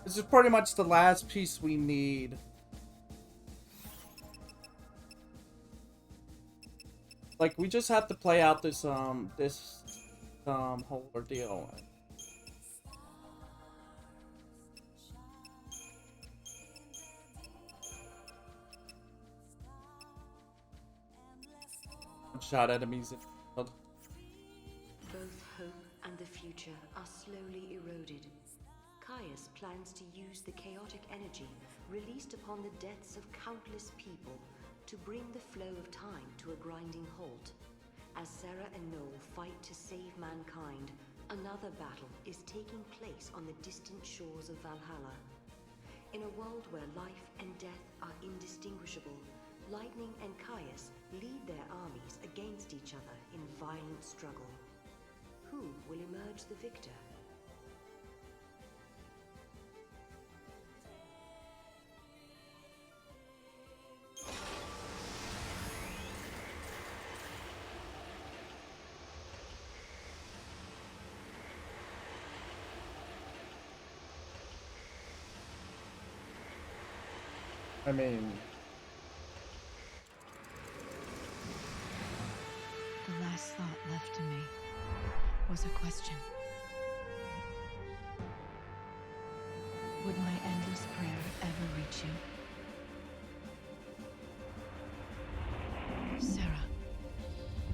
This is pretty much the last piece we need. Like, we just have to play out this whole ordeal. Shot enemies in the field. Both hope and the future are slowly eroded. Caius plans to use the chaotic energy released upon the deaths of countless people to bring the flow of time to a grinding halt. As Sarah and Noel fight to save mankind, another battle is taking place on the distant shores of Valhalla. In a world where life and death are indistinguishable, Lightning and Caius lead their armies against each other in violent struggle. Who will emerge the victor? I mean... The last thought left to me was a question. Would my endless prayer ever reach you? Sarah,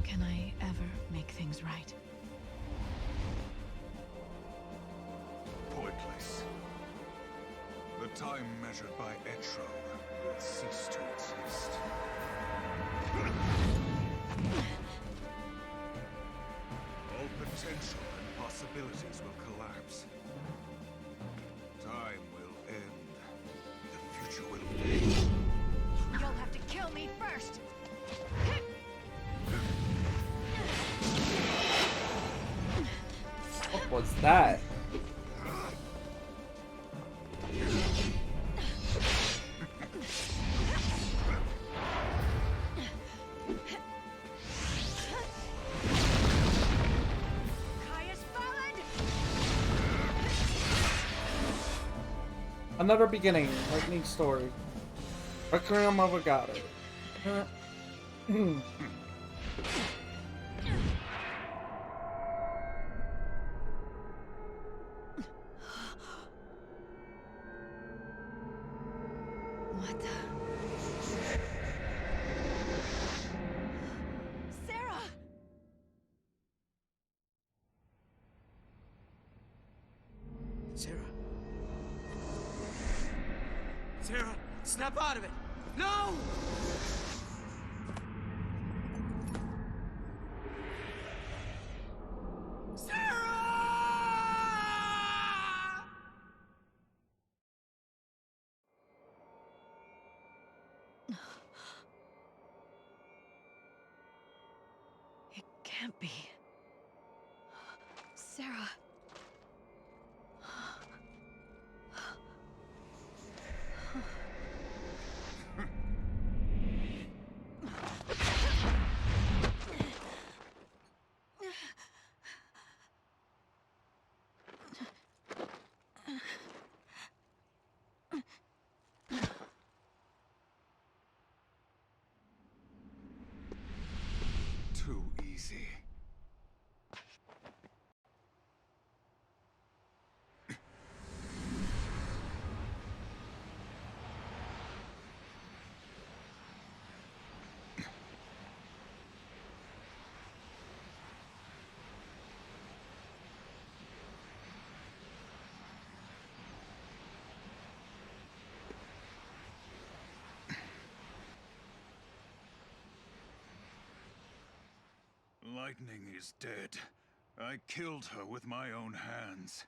can I ever make things right? Pointless. The time measured by Etro will cease to exist. All potential and possibilities will collapse. Time will end. The future will be. You'll have to kill me first! What was that? Another beginning, lightning story. Requiem of a goddess. What the... Sarah! Sarah. Sarah, snap out of it! No! Sarah! It can't be. Sarah. Too easy. Lightning is dead. I killed her with my own hands.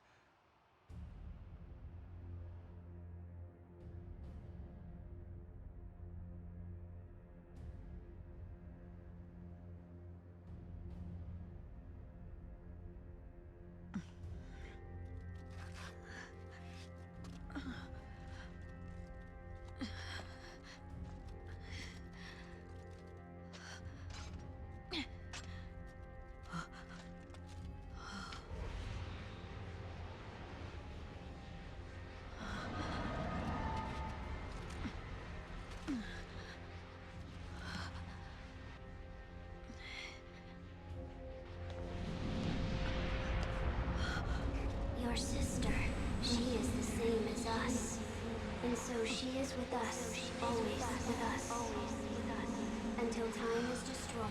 And so she is with us, always with us. Until time is destroyed,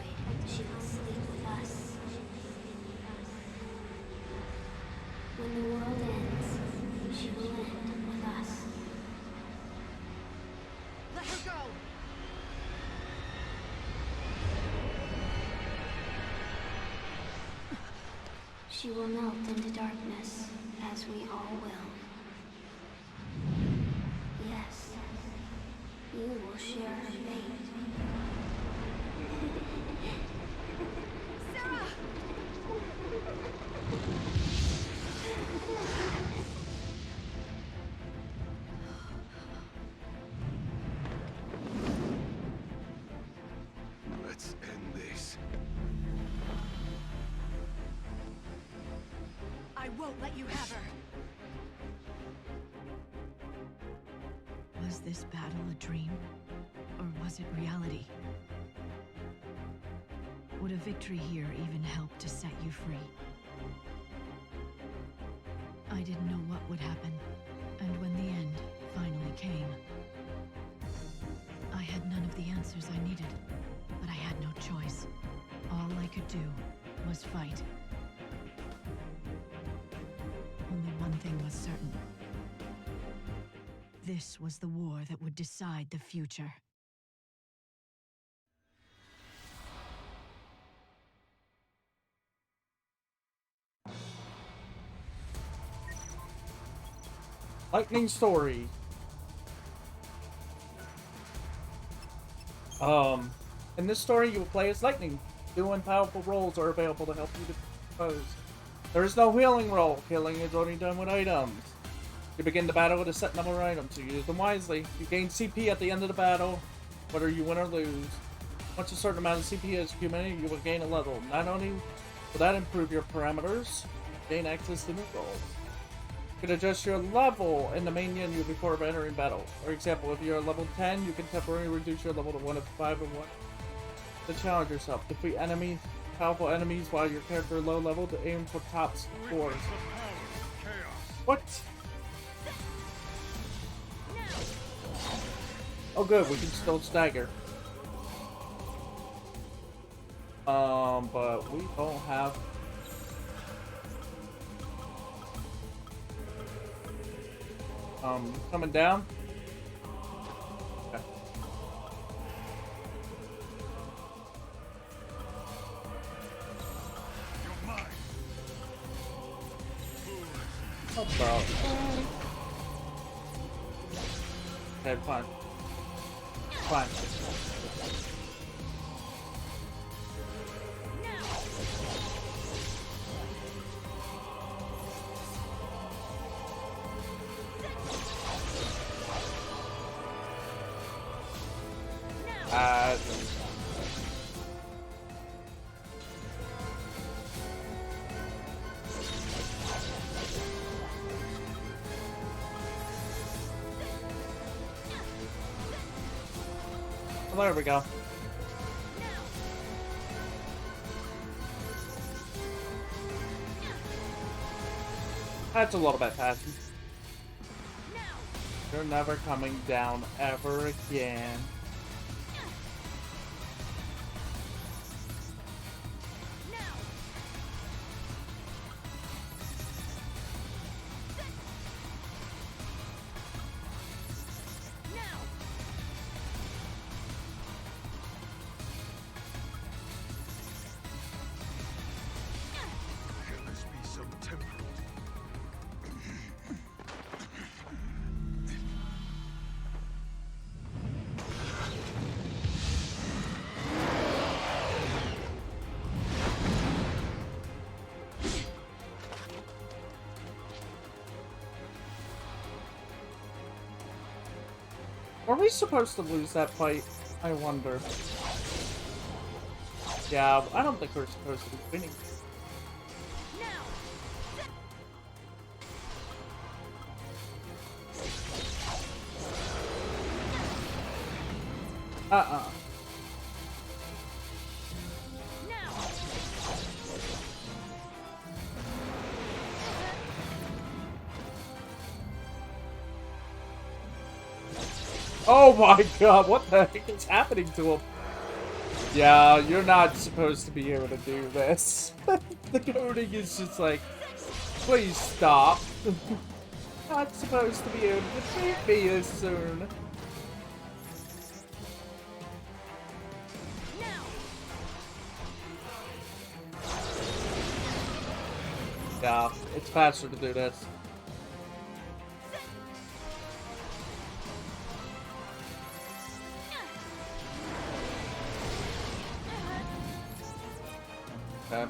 she will sleep with us. When the world ends, she will end with us. Let her go! She will melt into darkness, as we all will. Yes, you will share her fate. Sarah! Let's end this. I won't let you have her. Was this battle a dream? Or was it reality? Would a victory here even help to set you free? I didn't know what would happen, and when the end finally came, I had none of the answers I needed, but I had no choice. All I could do was fight. Only one thing was certain. This was the war that would decide the future. Lightning story. In this story, you will play as Lightning. New and powerful roles are available to help you defend foes. There is no healing roll. Healing is only done with items. You begin the battle with a set number of items. You use them wisely. You gain CP at the end of the battle, whether you win or lose. Once a certain amount of CP is accumulated, you will gain a level. Not only will that improve your parameters, you gain access to new roles. You can adjust your level in the main menu before entering battle. For example, if you're level 10, you can temporarily reduce your level to 1 of 5 or 1 to challenge yourself. Defeat powerful enemies while your character is low level to aim for top scores. What? Oh good, we can still stagger. But we don't have... coming down? Okay. What about? Okay, fine. Fine. Well, there we go. That's a little bit fast. You're never coming down ever again. Are we supposed to lose that fight? I wonder. Yeah, I don't think we're supposed to be winning. Oh my god, what the heck is happening to him? Yeah, you're not supposed to be able to do this. The coding is just like, please stop. Not supposed to be able to defeat me this soon. Yeah, it's faster to do this. Okay.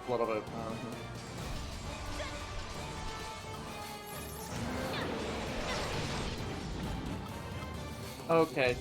A little bit. Okay.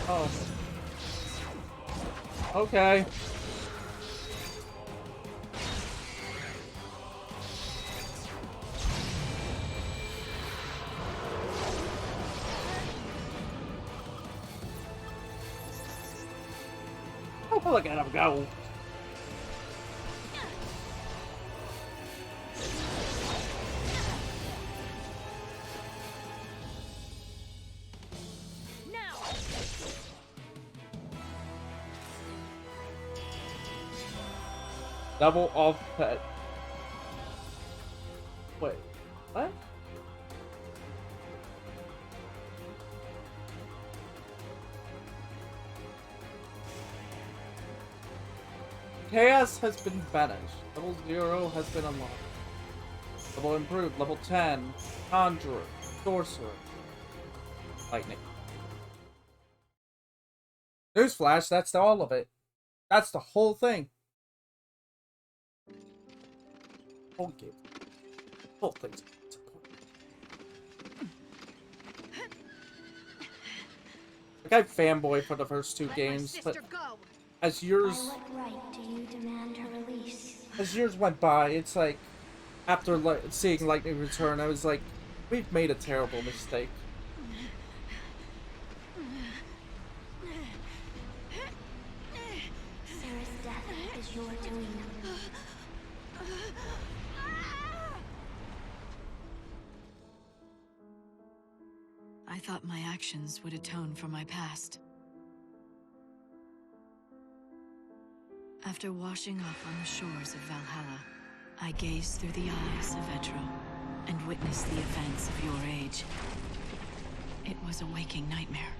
Oh. Okay. Oh, look at him go. Double off pet. Wait, what? Chaos has been banished. Level 0 has been unlocked. Level improved. Level 10. Conjurer. Sorcerer. Lightning. Newsflash, that's all of it. That's the whole thing. Whole game. Whole thing's like I fanboy for the first two games, but as years By what right do you demand her release? as years went by, it's like after seeing Lightning Return, I was like, we've made a terrible mistake. Sarah's death is your doing. I thought my actions would atone for my past. After washing up on the shores of Valhalla, I gazed through the eyes of Etro and witnessed the events of your age. It was a waking nightmare.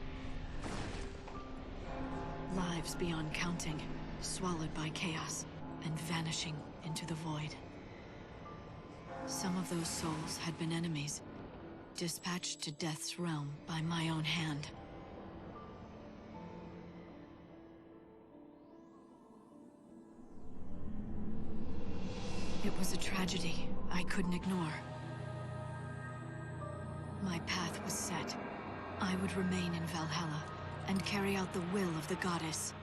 Lives beyond counting, swallowed by chaos and vanishing into the void. Some of those souls had been enemies, dispatched to death's realm by my own hand. It was a tragedy I couldn't ignore. My path was set. I would remain in Valhalla and carry out the will of the goddess.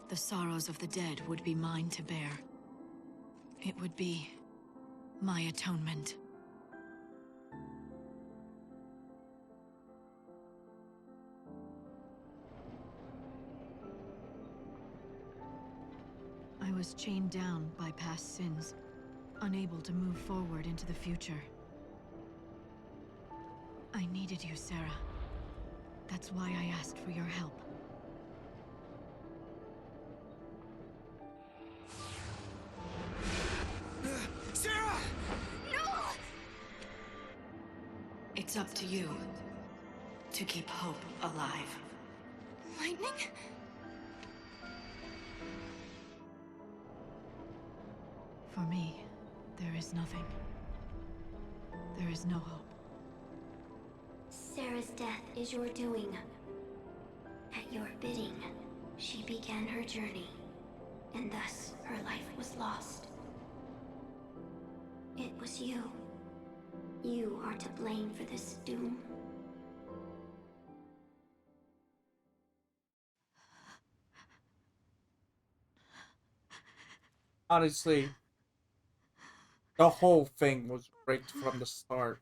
The sorrows of the dead would be mine to bear. It would be my atonement. I was chained down by past sins, unable to move forward into the future. I needed you, Sarah. That's why I asked for your help. Sarah! No! It's up to you to keep hope alive. Lightning? For me, there is nothing. There is no hope. Sarah's death is your doing. At your bidding, she began her journey, and thus her life was lost. It was you. You are to blame for this doom. Honestly, the whole thing was rigged from the start.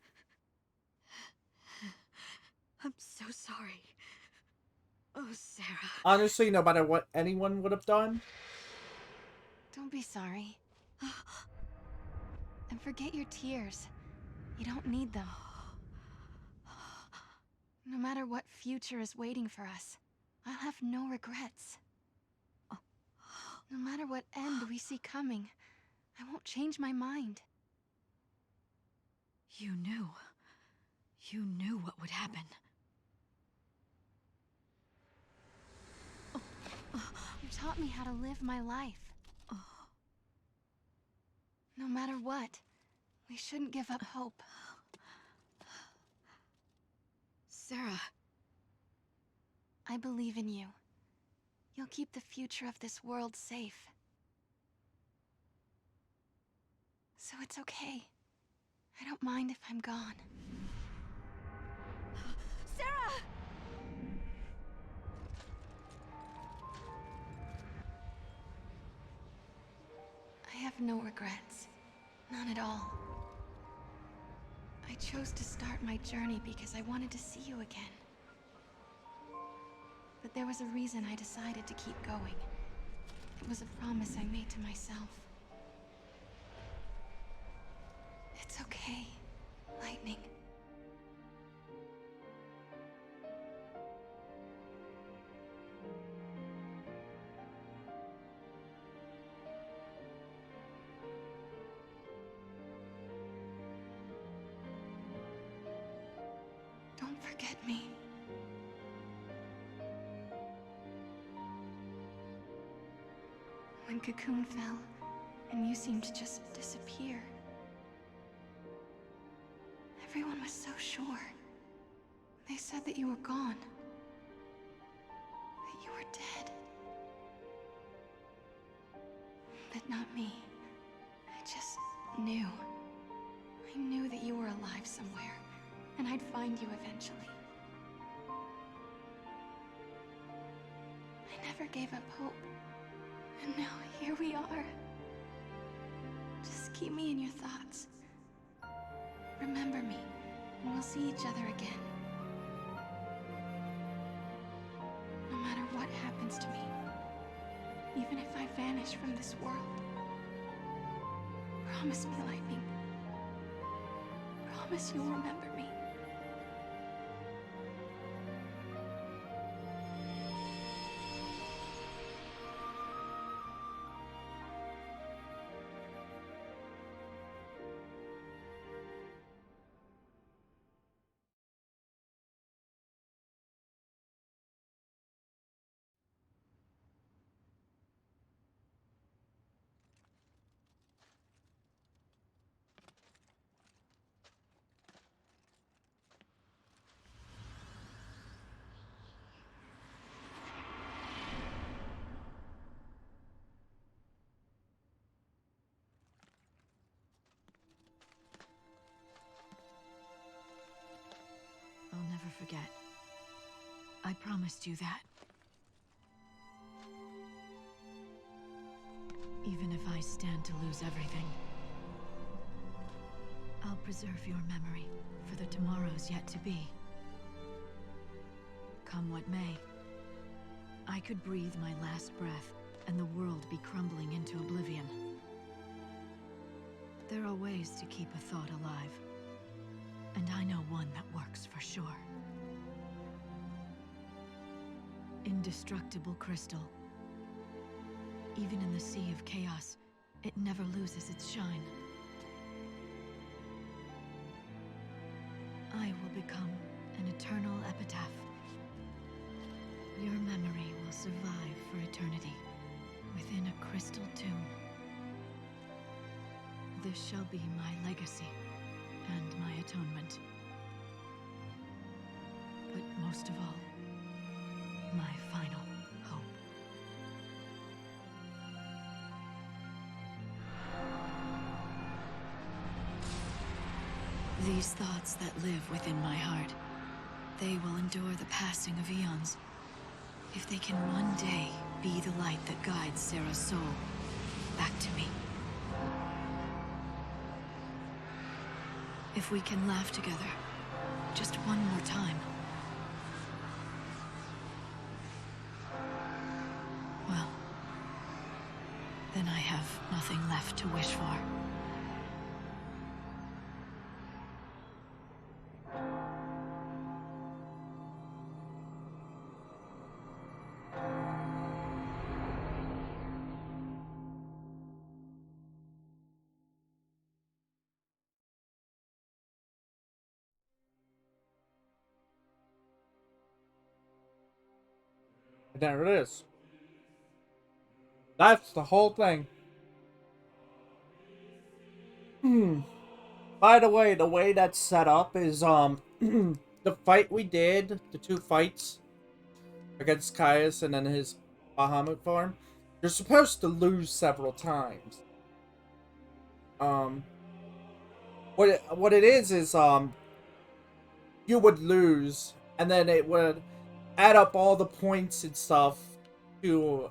I'm so sorry. Oh, Sarah. Honestly, no matter what anyone would have done, Don't be sorry. And forget your tears. You don't need them. No matter what future is waiting for us, I'll have no regrets. No matter what end we see coming, I won't change my mind. You knew. You knew what would happen. You taught me how to live my life. No matter what, we shouldn't give up hope. Sarah. I believe in you. You'll keep the future of this world safe. So it's okay. I don't mind if I'm gone. Sarah! I have no regrets. None at all. I chose to start my journey because I wanted to see you again. But there was a reason I decided to keep going. It was a promise I made to myself. It's okay, Lightning. Don't forget me. When Cocoon fell, and you seemed to just disappear, everyone was so sure. They said that you were gone. That you were dead. But not me. I just knew. I knew that you were alive somewhere, and I'd find you eventually. I never gave up hope. And now here we are. Just keep me in your thoughts. Remember me, and we'll see each other again. No matter what happens to me, even if I vanish from this world. Promise me, Lightning. Promise you'll remember me. I'll never forget. I promised you that. Even if I stand to lose everything, I'll preserve your memory for the tomorrows yet to be. Come what may, I could breathe my last breath and the world be crumbling into oblivion. There are ways to keep a thought alive, and I know one that works for sure. Indestructible crystal. Even in the sea of chaos, it never loses its shine. I will become an eternal epitaph. Your memory will survive for eternity within a crystal tomb. This shall be my legacy and my atonement. But most of all, my final hope. These thoughts that live within my heart, they will endure the passing of eons. If they can one day be the light that guides Sarah's soul, back to me. If we can laugh together, just one more time. Well, then I have nothing left to wish for. And there it is. That's the whole thing. By the way that's set up is the fight we did, the 2 fights against Caius and then his Bahamut farm, you're supposed to lose several times. What it is you would lose and then it would add up all the points and stuff to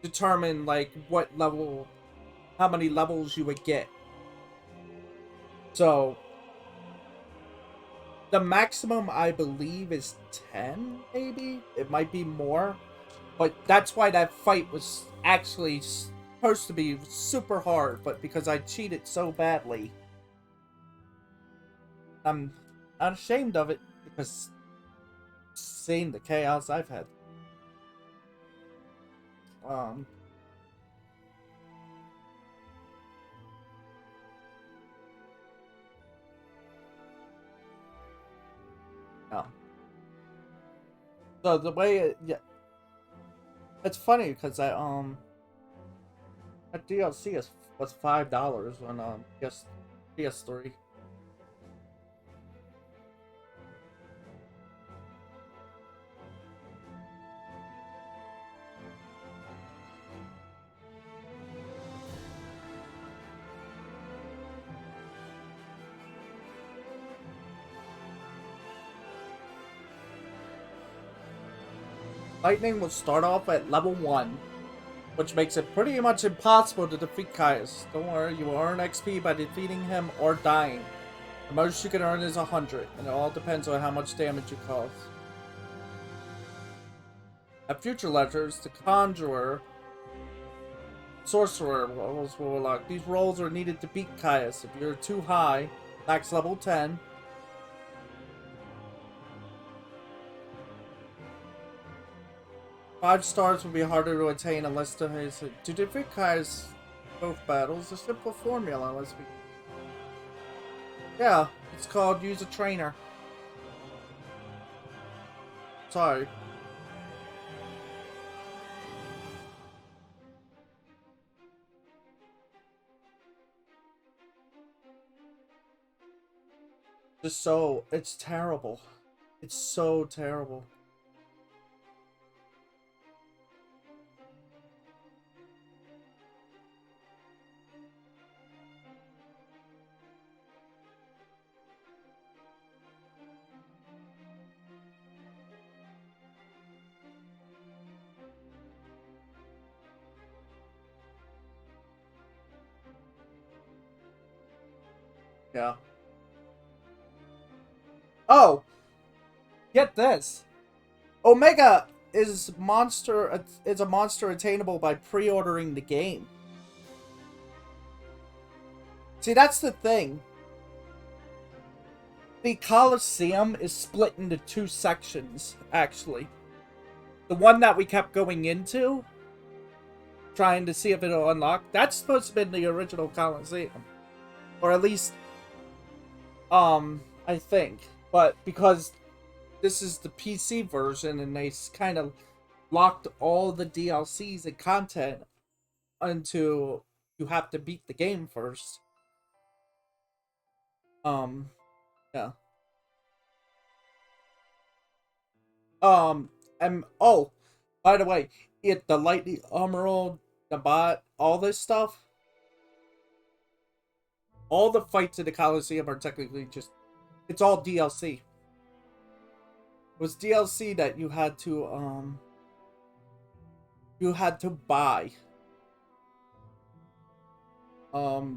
determine like what level, how many levels you would get. So the maximum I believe is 10, maybe? It might be more. But that's why that fight was actually supposed to be super hard, but because I cheated so badly, I'm not ashamed of it, because seeing the chaos I've had. Yeah. So the way yeah, it's funny because that DLC was $5 on PS3. Lightning will start off at level 1, which makes it pretty much impossible to defeat Caius. Don't worry, you will earn XP by defeating him or dying. The most you can earn is 100, and it all depends on how much damage you cause. At future ledgers, the Conjurer, Sorcerer rolls will unlock. These rolls are needed to beat Caius. If you're too high, max level 10, five stars will be harder to attain unless to defeat Caius both battles. A simple formula, unless we. Yeah, it's called use a trainer. Sorry. Just so it's terrible. It's so terrible. Yeah. Oh, get this. Omega is a monster attainable by pre-ordering the game. See, that's the thing. The Colosseum is split into 2 sections, actually. The one that we kept going into, trying to see if it'll unlock, that's supposed to be the original Colosseum. Or at least, I think. But because this is the PC version and they kind of locked all the DLCs and content into you have to beat the game first. Yeah. And oh, by the way, the Lightning Emerald, the bot, all this stuff, all the fights in the Colosseum are technically just, it's all DLC. It was DLC that you had to buy.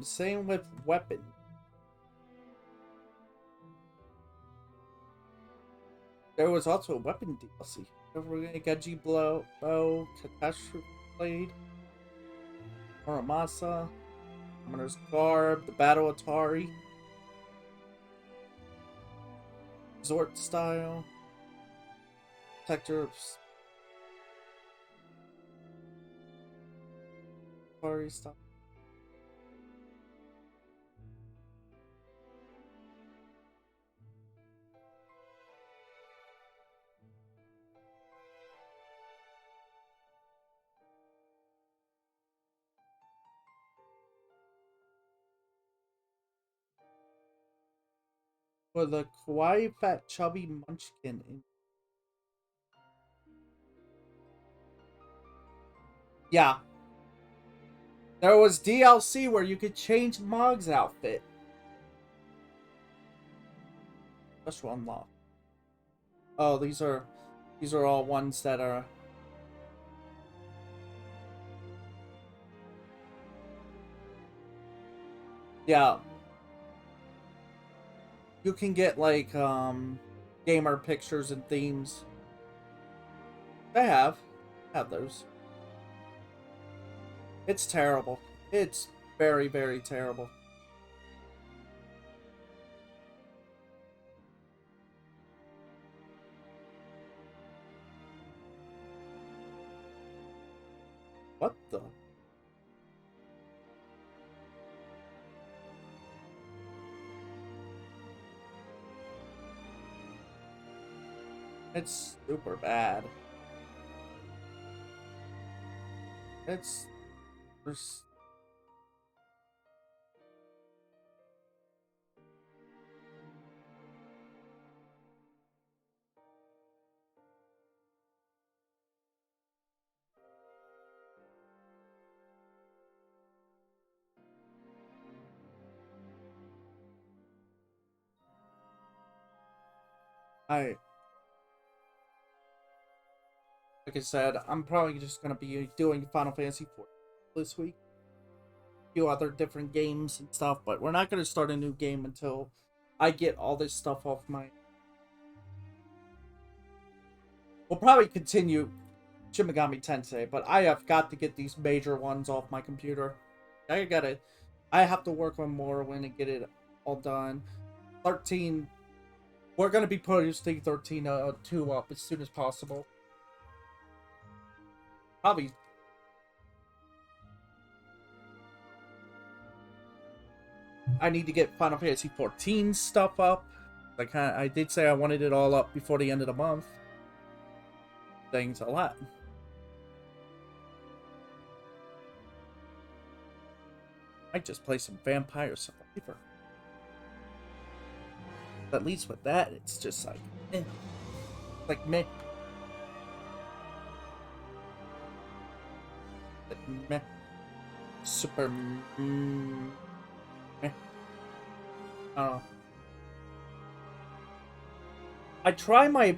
Same with weapon. There was also a weapon DLC. Gaji bow, catastrophe blade, Muramasa, Summoner's Garb, the Battle Atari, Resort Style, Protector of Atari style. For the kawaii fat chubby munchkin in. Yeah. There was DLC where you could change Mog's outfit. Special unlock. Oh, these are all ones that are. Yeah. You can get like gamer pictures and themes. I have those. It's terrible. It's very, very terrible. What the? It's super bad. It's... Like I said, I'm probably just gonna be doing Final Fantasy XIV this week. A few other different games and stuff, but we're not gonna start a new game until I get all this stuff off my... We'll probably continue Shin Megami Tensei, but I have got to get these major ones off my computer. I have to work on Morrowind and get it all done. 13, we're gonna be posting 13-2 up as soon as possible. Probably. I need to get Final Fantasy XIV stuff up. I did say I wanted it all up before the end of the month. Thanks a lot. I just play some Vampire Survivor. But at least with that, it's just like, eh. Like meh. Like meh. Super meh. I don't know. I try my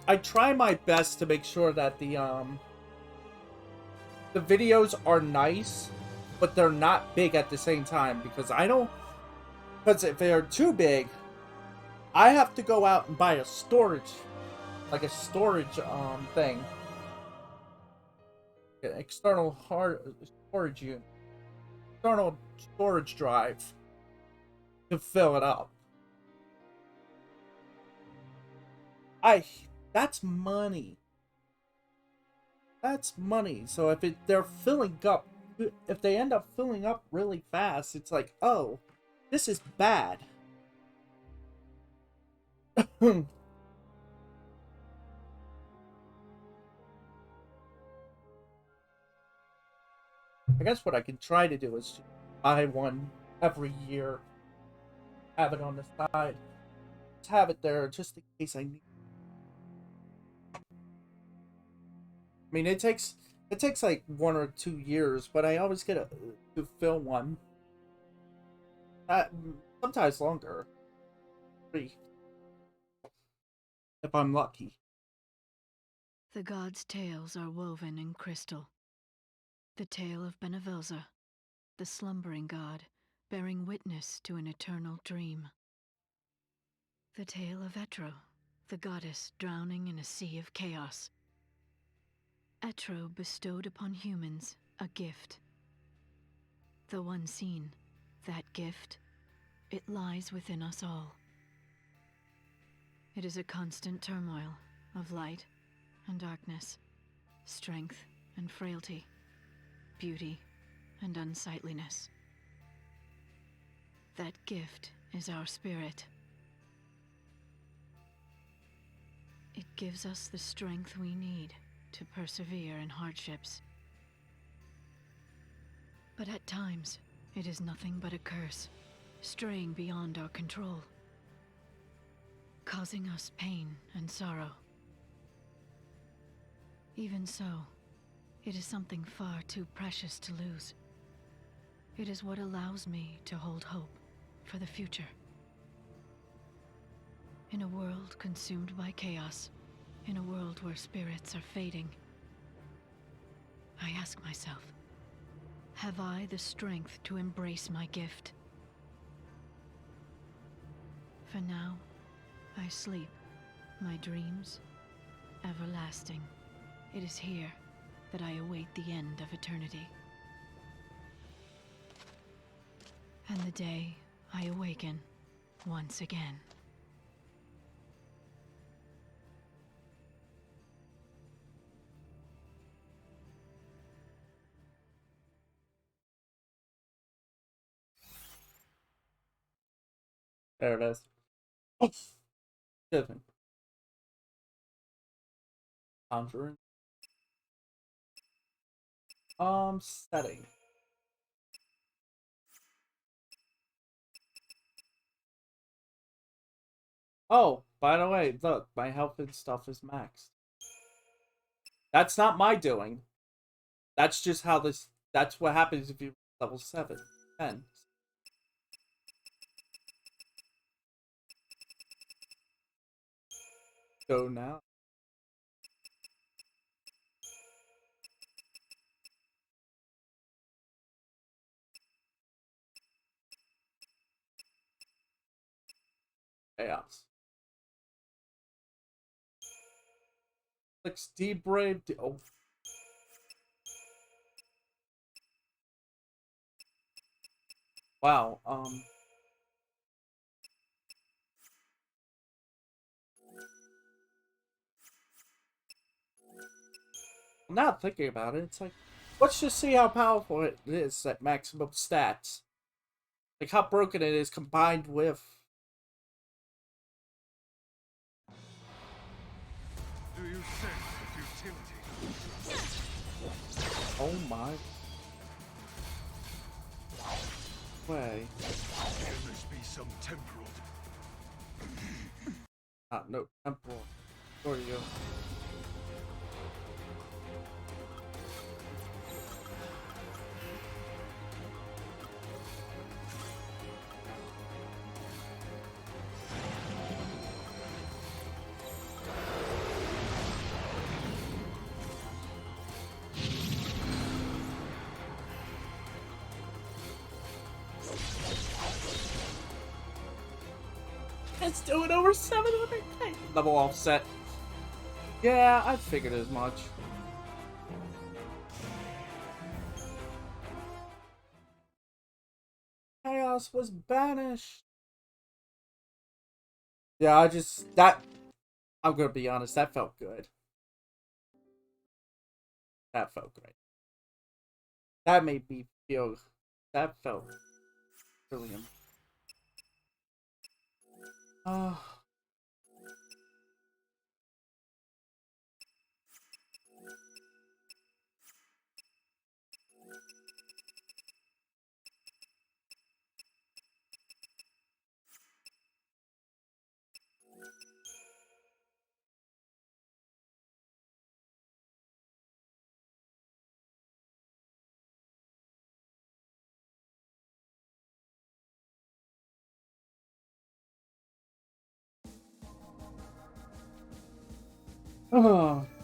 I try my best to make sure that the videos are nice, but they're not big at the same time, because if they are too big, I have to go out and buy a storage thing, an external storage unit, external storage drive to fill it up. That's money. That's money. So if they're filling up, if they end up filling up really fast, it's like, oh, this is bad. I guess what I can try to do is buy one every year, have it on the side, just have it there just in case I need. I mean, it takes like 1 or 2 years, but I always get to fill one. Sometimes longer. 3. If I'm lucky. The gods' tales are woven in crystal. The tale of Benevelza, the slumbering god, bearing witness to an eternal dream. The tale of Etro, the goddess drowning in a sea of chaos. Etro bestowed upon humans a gift. Though unseen, that gift, it lies within us all. It is a constant turmoil of light and darkness, strength and frailty, beauty and unsightliness. That gift is our spirit. It gives us the strength we need to persevere in hardships. But at times, it is nothing but a curse, straying beyond our control, causing us pain and sorrow. Even so, it is something far too precious to lose. It is what allows me to hold hope for the future. In a world consumed by chaos, in a world where spirits are fading, I ask myself, have I the strength to embrace my gift? For now, I sleep, my dreams everlasting. It is here that I await the end of eternity. And the day I awaken once again. There it is. Excuse me. Conjuring. Setting. Oh, by the way, look, my health and stuff is maxed. That's not my doing. That's just how this, that's what happens if you level 7, 10. Go now. Chaos. 6D brave. Oh. Wow. I'm not thinking about it. It's like, let's just see how powerful it is at maximum stats. Like how broken it is combined with. Do you sense the futility? Oh my. Way. Can this be some temporal? No, temporal. Where you go? It's doing over 700k. Level offset. Yeah, I figured as much. Chaos was banished. Yeah, I'm gonna be honest, that felt good. That felt great. That made me feel, that felt brilliant.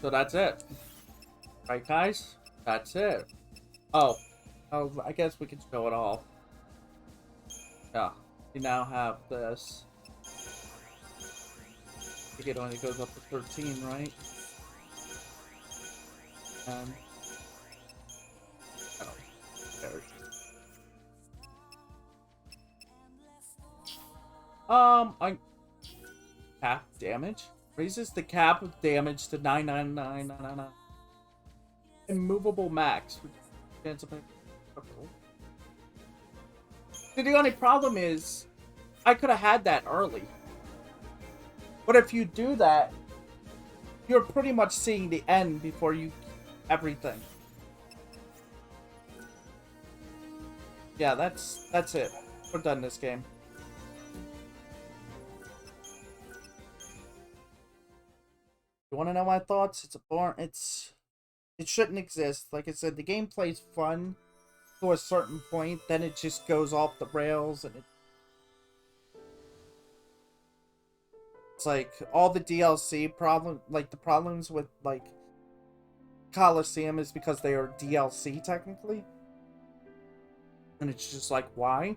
So that's it. Right, guys? That's it. Oh, Oh, I guess we can show it all. Yeah, you now have this. I think it only goes up to 13, right? And I don't care. I cap damage raises the cap of damage to 99999. Immovable max. Chance of purple. See, the only problem is, I could have had that early. But if you do that, you're pretty much seeing the end before you everything. Yeah, that's it. We're done this game. You want to know my thoughts? It shouldn't exist. Like I said, the gameplay's fun to a certain point, then it just goes off the rails, and it's like all the DLC the problems with like Coliseum is because they are DLC technically, and it's just like, why?